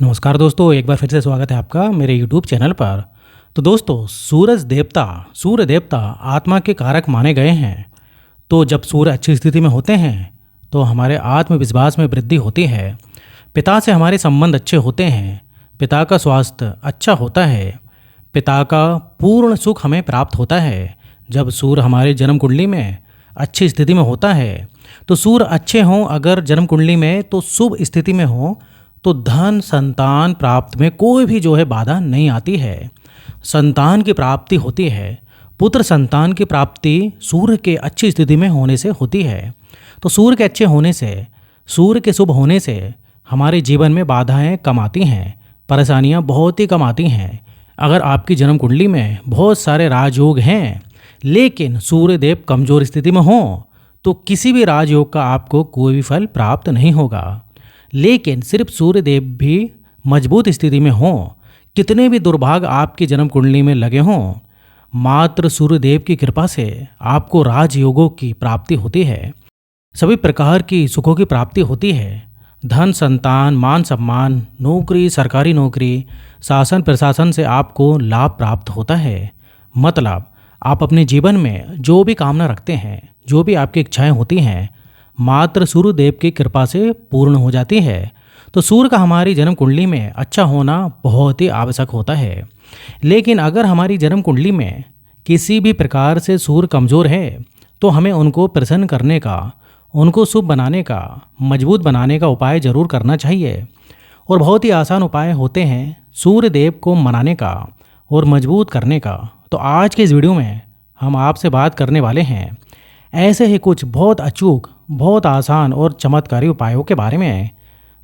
नमस्कार दोस्तों, एक बार फिर से स्वागत है आपका मेरे YouTube चैनल पर। तो दोस्तों, सूर्य देवता आत्मा के कारक माने गए हैं। तो जब सूर्य अच्छी स्थिति में होते हैं तो हमारे आत्मविश्वास में वृद्धि होती है। पिता से हमारे संबंध अच्छे होते हैं। पिता का स्वास्थ्य अच्छा होता है। पिता का पूर्ण सुख हमें प्राप्त होता है। जब सूर्य हमारे जन्म कुंडली में अच्छी स्थिति में होता है तो सूर्य अच्छे हों अगर जन्म कुंडली में तो शुभ स्थिति में हो तो धन संतान प्राप्त में कोई भी बाधा नहीं आती है। संतान की प्राप्ति होती है। पुत्र संतान की प्राप्ति सूर्य के अच्छी स्थिति में होने से होती है। तो सूर्य के अच्छे होने से, सूर्य के शुभ होने से हमारे जीवन में बाधाएं कम आती हैं, परेशानियां बहुत ही कम आती हैं। अगर आपकी जन्म कुंडली में बहुत सारे राजयोग हैं लेकिन सूर्य देव कमजोर स्थिति में हो तो किसी भी राजयोग का आपको कोई भी फल प्राप्त नहीं होगा। लेकिन सिर्फ सूर्य देव भी मजबूत स्थिति में हों, कितने भी दुर्भाग्य आपकी जन्म कुंडली में लगे हों, मात्र सूर्य देव की कृपा से आपको राजयोगों की प्राप्ति होती है। सभी प्रकार की सुखों की प्राप्ति होती है। धन संतान, मान सम्मान, नौकरी, सरकारी नौकरी, शासन प्रशासन से आपको लाभ प्राप्त होता है। मतलब आप अपने जीवन में जो भी कामना रखते हैं, जो भी आपकी इच्छाएं होती हैं, मात्र सूर्य देव की कृपा से पूर्ण हो जाती है। तो सूर्य का हमारी जन्म कुंडली में अच्छा होना बहुत ही आवश्यक होता है। लेकिन अगर हमारी जन्म कुंडली में किसी भी प्रकार से सूर्य कमज़ोर है तो हमें उनको प्रसन्न करने का, उनको शुभ बनाने का, मजबूत बनाने का उपाय जरूर करना चाहिए। और बहुत ही आसान उपाय होते हैं सूर्य देव को मनाने का और मजबूत करने का। तो आज के इस वीडियो में हम आपसे बात करने वाले हैं ऐसे ही कुछ बहुत अचूक, बहुत आसान और चमत्कारी उपायों के बारे में,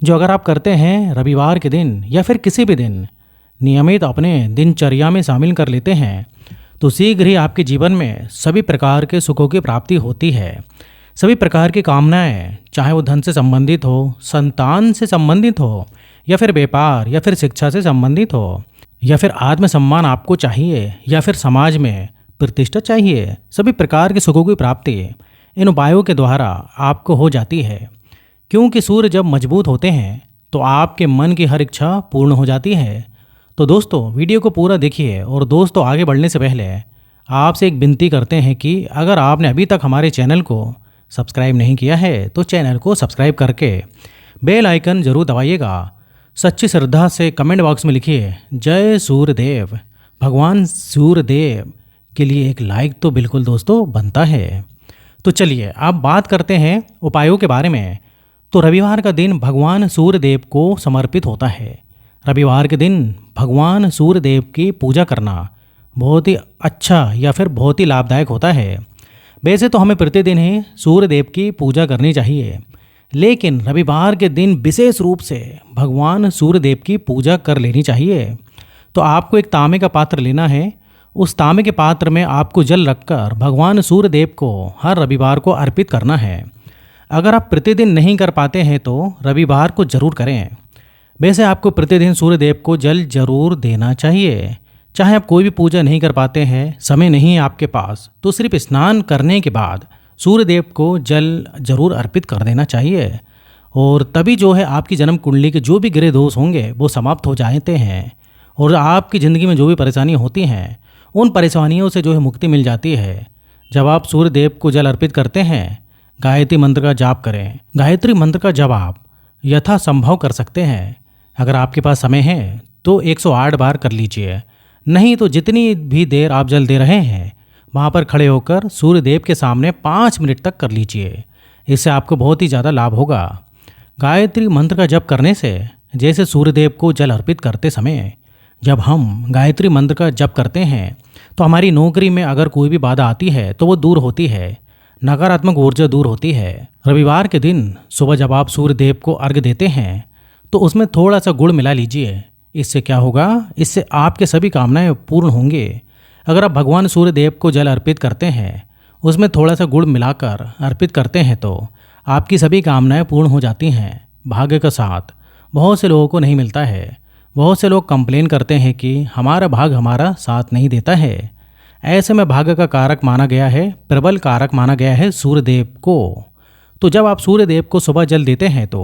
जो अगर आप करते हैं रविवार के दिन या फिर किसी भी दिन नियमित अपने दिनचर्या में शामिल कर लेते हैं तो शीघ्र ही आपके जीवन में सभी प्रकार के सुखों की प्राप्ति होती है। सभी प्रकार की कामनाएं, चाहे वो धन से संबंधित हो, संतान से संबंधित हो, या फिर व्यापार या फिर शिक्षा से संबंधित हो, या फिर आत्मसम्मान आपको चाहिए, या फिर समाज में प्रतिष्ठा चाहिए, सभी प्रकार के सुखों की प्राप्ति इन उपायों के द्वारा आपको हो जाती है। क्योंकि सूर्य जब मजबूत होते हैं तो आपके मन की हर इच्छा पूर्ण हो जाती है। तो दोस्तों, वीडियो को पूरा देखिए। और दोस्तों, आगे बढ़ने से पहले आपसे एक विनती करते हैं कि अगर आपने अभी तक हमारे चैनल को सब्सक्राइब नहीं किया है तो चैनल को सब्सक्राइब करके बेल आइकन जरूर दबाइएगा। सच्ची श्रद्धा से कमेंट बॉक्स में लिखिए जय सूर्यदेव। भगवान सूर्यदेव के लिए एक लाइक तो बिल्कुल दोस्तों बनता है। तो चलिए अब बात करते हैं उपायों के बारे में। तो रविवार का दिन भगवान सूर्यदेव को समर्पित होता है। रविवार के दिन भगवान सूर्यदेव की पूजा करना बहुत ही अच्छा या फिर बहुत ही लाभदायक होता है। वैसे तो हमें प्रतिदिन ही सूर्यदेव की पूजा करनी चाहिए, लेकिन रविवार के दिन विशेष रूप से भगवान सूर्यदेव की पूजा कर लेनी चाहिए। तो आपको एक तांबे का पात्र लेना है। उस तांबे के पात्र में आपको जल रखकर भगवान सूर्यदेव को हर रविवार को अर्पित करना है। अगर आप प्रतिदिन नहीं कर पाते हैं तो रविवार को जरूर करें। वैसे आपको प्रतिदिन सूर्यदेव को जल जरूर देना चाहिए। चाहे आप कोई भी पूजा नहीं कर पाते हैं, समय नहीं है आपके पास, तो सिर्फ स्नान करने के बाद सूर्यदेव को जल जरूर अर्पित कर देना चाहिए। और तभी आपकी जन्म कुंडली के जो भी ग्रह दोष होंगे वो समाप्त हो जाते हैं और आपकी ज़िंदगी में जो भी परेशानियाँ होती हैं उन परेशानियों से मुक्ति मिल जाती है। जब आप सूर्यदेव को जल अर्पित करते हैं, गायत्री मंत्र का जाप करें। गायत्री मंत्र का जप आप यथासंभव कर सकते हैं। अगर आपके पास समय है तो 108 बार कर लीजिए, नहीं तो जितनी भी देर आप जल दे रहे हैं वहाँ पर खड़े होकर सूर्यदेव के सामने 5 मिनट तक कर लीजिए। इससे आपको बहुत ही ज़्यादा लाभ होगा। गायत्री मंत्र का जप करने से, जैसे सूर्यदेव को जल अर्पित करते समय जब हम गायत्री मंत्र का जप करते हैं तो हमारी नौकरी में अगर कोई भी बाधा आती है तो वो दूर होती है, नकारात्मक ऊर्जा दूर होती है। रविवार के दिन सुबह जब आप सूर्यदेव को अर्घ्य देते हैं तो उसमें थोड़ा सा गुड़ मिला लीजिए। इससे क्या होगा, इससे आपके सभी कामनाएं पूर्ण होंगे। अगर आप भगवान सूर्यदेव को जल अर्पित करते हैं, उसमें थोड़ा सा गुड़ मिलाकर अर्पित करते हैं तो आपकी सभी कामनाएं पूर्ण हो जाती हैं भाग्य के साथ। बहुत से लोगों को नहीं मिलता है। बहुत से लोग कंप्लेन करते हैं कि हमारा भाग्य हमारा साथ नहीं देता है। ऐसे में भाग्य का कारक माना गया है, प्रबल कारक माना गया है सूर्यदेव को। तो जब आप सूर्यदेव को सुबह जल देते हैं तो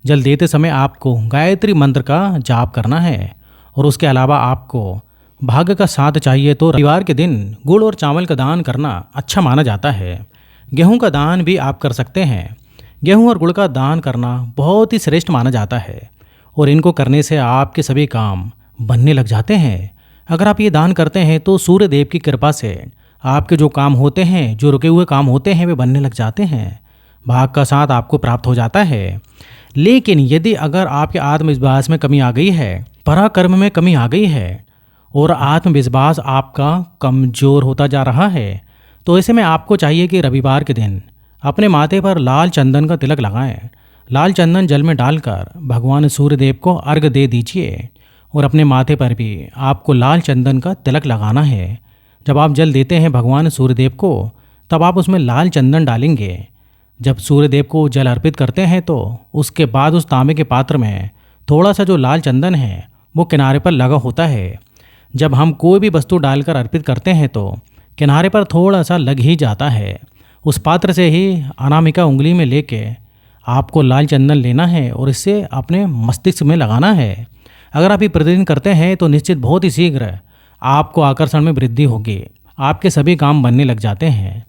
जल देते समय आपको गायत्री मंत्र का जाप करना है। और उसके अलावा आपको भाग्य का साथ चाहिए तो रविवार के दिन गुड़ और चावल का दान करना अच्छा माना जाता है। गेहूं का दान भी आप कर सकते हैं। गेहूं और गुड़ का दान करना बहुत ही श्रेष्ठ माना जाता है और इनको करने से आपके सभी काम बनने लग जाते हैं। अगर आप ये दान करते हैं तो सूर्य देव की कृपा से आपके जो काम होते हैं, जो रुके हुए काम होते हैं, वे बनने लग जाते हैं। भाग का साथ आपको प्राप्त हो जाता है। लेकिन यदि अगर आपके आत्मविश्वास में कमी आ गई है, पराक्रम में कमी आ गई है और आत्मविश्वास आपका कमज़ोर होता जा रहा है, तो ऐसे में आपको चाहिए कि रविवार के दिन अपने माथे पर लाल चंदन का तिलक लगाएं। लाल चंदन जल में डालकर भगवान सूर्यदेव को अर्घ दे दीजिए और अपने माथे पर भी आपको लाल चंदन का तिलक लगाना है। जब आप जल देते हैं भगवान सूर्यदेव को, तब आप उसमें लाल चंदन डालेंगे। जब सूर्यदेव को जल अर्पित करते हैं तो उसके बाद उस तांबे के पात्र में थोड़ा सा जो लाल चंदन है वो किनारे पर लगा होता है। जब हम कोई भी वस्तु डालकर अर्पित करते हैं तो किनारे पर थोड़ा सा लग ही जाता है। उस पात्र से ही अनामिका उंगली में लेके आपको लाल चंदन लेना है और इससे अपने मस्तिष्क में लगाना है। अगर आप ये प्रतिदिन करते हैं तो निश्चित बहुत ही शीघ्र आपको आकर्षण में वृद्धि होगी। आपके सभी काम बनने लग जाते हैं।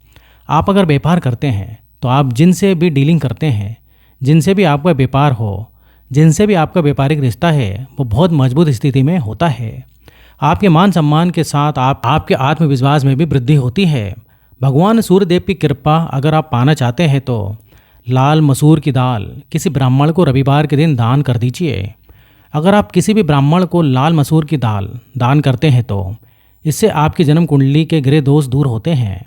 आप अगर व्यापार करते हैं तो आप जिनसे भी डीलिंग करते हैं, जिनसे भी आपका व्यापार हो, जिनसे भी आपका व्यापारिक रिश्ता है, वो बहुत मजबूत स्थिति में होता है। आपके मान सम्मान के साथ आपके आत्मविश्वास में भी वृद्धि होती है। भगवान सूर्यदेव की कृपा अगर आप पाना चाहते हैं तो लाल मसूर की दाल किसी ब्राह्मण को रविवार के दिन दान कर दीजिए। अगर आप किसी भी ब्राह्मण को लाल मसूर की दाल दान करते हैं तो इससे आपकी जन्म कुंडली के ग्रह दोष दूर होते हैं।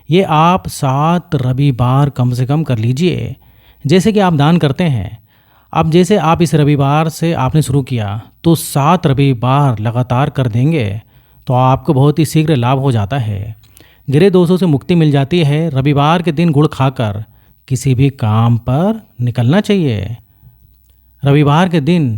ये आप 7 रविवार कम से कम कर लीजिए। जैसे कि आप दान करते हैं, अब जैसे आप इस रविवार से आपने शुरू किया तो 7 रविवार लगातार कर देंगे तो आपको बहुत ही शीघ्र लाभ हो जाता है। ग्रह दोषों से मुक्ति मिल जाती है। रविवार के दिन गुड़ खाकर किसी भी काम पर निकलना चाहिए। रविवार के दिन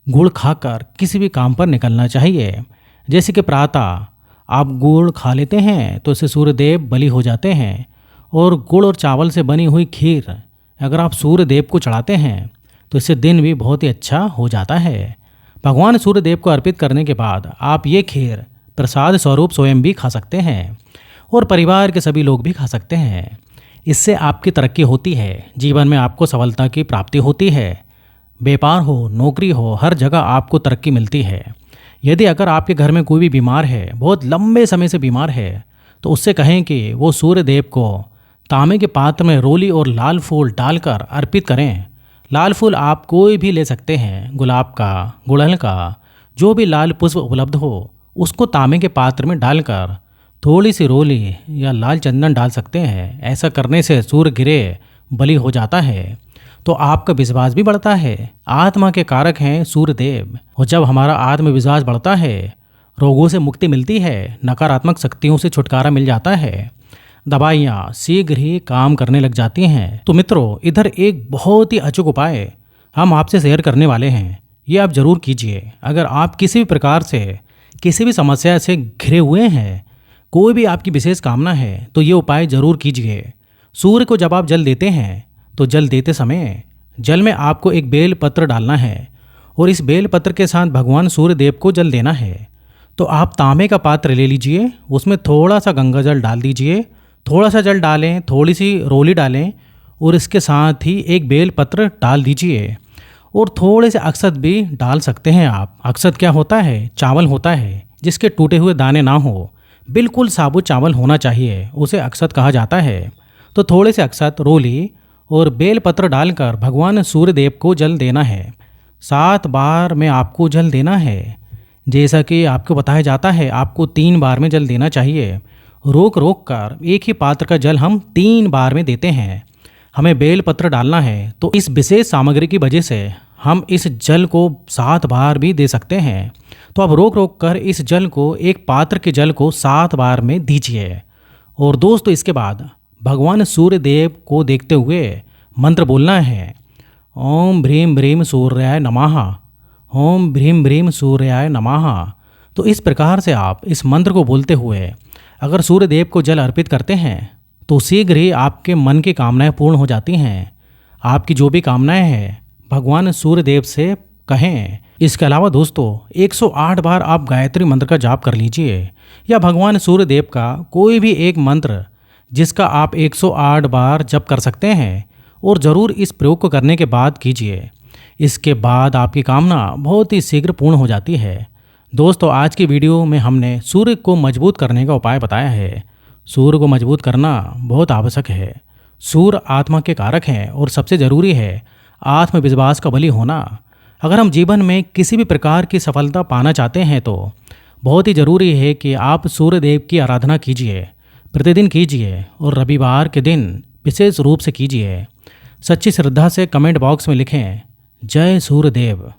गुड़ खाकर किसी भी काम पर निकलना चाहिए। जैसे कि प्रातः आप गुड़ खा लेते हैं तो इससे सूर्यदेव बलि हो जाते हैं। और गुड़ और चावल से बनी हुई खीर अगर आप सूर्यदेव को चढ़ाते हैं तो इससे दिन भी बहुत ही अच्छा हो जाता है। भगवान सूर्यदेव को अर्पित करने के बाद आप ये खीर प्रसाद स्वरूप स्वयं भी खा सकते हैं और परिवार के सभी लोग भी खा सकते हैं। इससे आपकी तरक्की होती है। जीवन में आपको सफलता की प्राप्ति होती है। व्यापार हो, नौकरी हो, हर जगह आपको तरक्की मिलती है। यदि अगर आपके घर में कोई भी बीमार है, बहुत लंबे समय से बीमार है, तो उससे कहें कि वो सूर्यदेव को तांबे के पात्र में रोली और लाल फूल डालकर अर्पित करें। लाल फूल आप कोई भी ले सकते हैं, गुलाब का, गुड़हल का, जो भी लाल पुष्प उपलब्ध हो उसको तांबे के पात्र में डालकर थोड़ी सी रोली या लाल चंदन डाल सकते हैं। ऐसा करने से सूर्य ग्रह बलि हो जाता है तो आपका विश्वास भी बढ़ता है। आत्मा के कारक हैं सूर्यदेव और जब हमारा आत्मविश्वास बढ़ता है, रोगों से मुक्ति मिलती है, नकारात्मक शक्तियों से छुटकारा मिल जाता है, दवाइयाँ शीघ्र ही काम करने लग जाती हैं। तो मित्रों, इधर एक बहुत ही अचूक उपाय हम आपसे शेयर करने वाले हैं। ये आप जरूर कीजिए। अगर आप किसी भी प्रकार से किसी भी समस्या से घिरे हुए हैं, कोई भी आपकी विशेष कामना है, तो ये उपाय जरूर कीजिए। सूर्य को जब आप जल देते हैं तो जल देते समय जल में आपको एक बेल पत्र डालना है और इस बेल पत्र के साथ भगवान सूर्यदेव को जल देना है। तो आप तांबे का पात्र ले लीजिए, उसमें थोड़ा सा गंगा जल डाल दीजिए, थोड़ा सा जल डालें, थोड़ी सी रोली डालें और इसके साथ ही एक बेल पत्र डाल दीजिए और थोड़े से अक्षत भी डाल सकते हैं आप। अक्षत क्या होता है? चावल होता है जिसके टूटे हुए दाने ना हो, बिल्कुल साबुत चावल होना चाहिए, उसे अक्षत कहा जाता है। तो थोड़े से अक्षत, रोली और बेल पत्र डालकर भगवान सूर्यदेव को जल देना है। 7 बार में आपको जल देना है। जैसा कि आपको बताया जाता है, आपको 3 बार में जल देना चाहिए। रोक रोक कर एक ही पात्र का जल हम 3 बार में देते हैं। हमें बेल पत्र डालना है तो इस विशेष सामग्री की वजह से हम इस जल को 7 बार भी दे सकते हैं। तो आप रोक रोक कर इस जल को, एक पात्र के जल को 7 बार में दीजिए। और दोस्तों, इसके बाद भगवान सूर्यदेव को देखते हुए मंत्र बोलना है, ओम भ्रीम भ्रीम सूर्याय नमः, ओम भ्रीम भ्रीम सूर्याय नमः। तो इस प्रकार से आप इस मंत्र को बोलते हुए अगर सूर्यदेव को जल अर्पित करते हैं तो शीघ्र ही आपके मन की कामनाएं पूर्ण हो जाती हैं। आपकी जो भी कामनाएं हैं भगवान सूर्यदेव से कहें। इसके अलावा दोस्तों 108 बार आप गायत्री मंत्र का जाप कर लीजिए या भगवान सूर्यदेव का कोई भी एक मंत्र जिसका आप 108 बार जप कर सकते हैं और ज़रूर इस प्रयोग को करने के बाद कीजिए। इसके बाद आपकी कामना बहुत ही शीघ्र पूर्ण हो जाती है। दोस्तों आज की वीडियो में हमने सूर्य को मजबूत करने का उपाय बताया है। सूर्य को मजबूत करना बहुत आवश्यक है। सूर्य आत्मा के कारक हैं और सबसे ज़रूरी है आत्मविश्वास का बली होना। अगर हम जीवन में किसी भी प्रकार की सफलता पाना चाहते हैं तो बहुत ही ज़रूरी है कि आप सूर्यदेव की आराधना कीजिए, प्रतिदिन कीजिए और रविवार के दिन विशेष रूप से कीजिए। सच्ची श्रद्धा से कमेंट बॉक्स में लिखें, जय सूर्यदेव।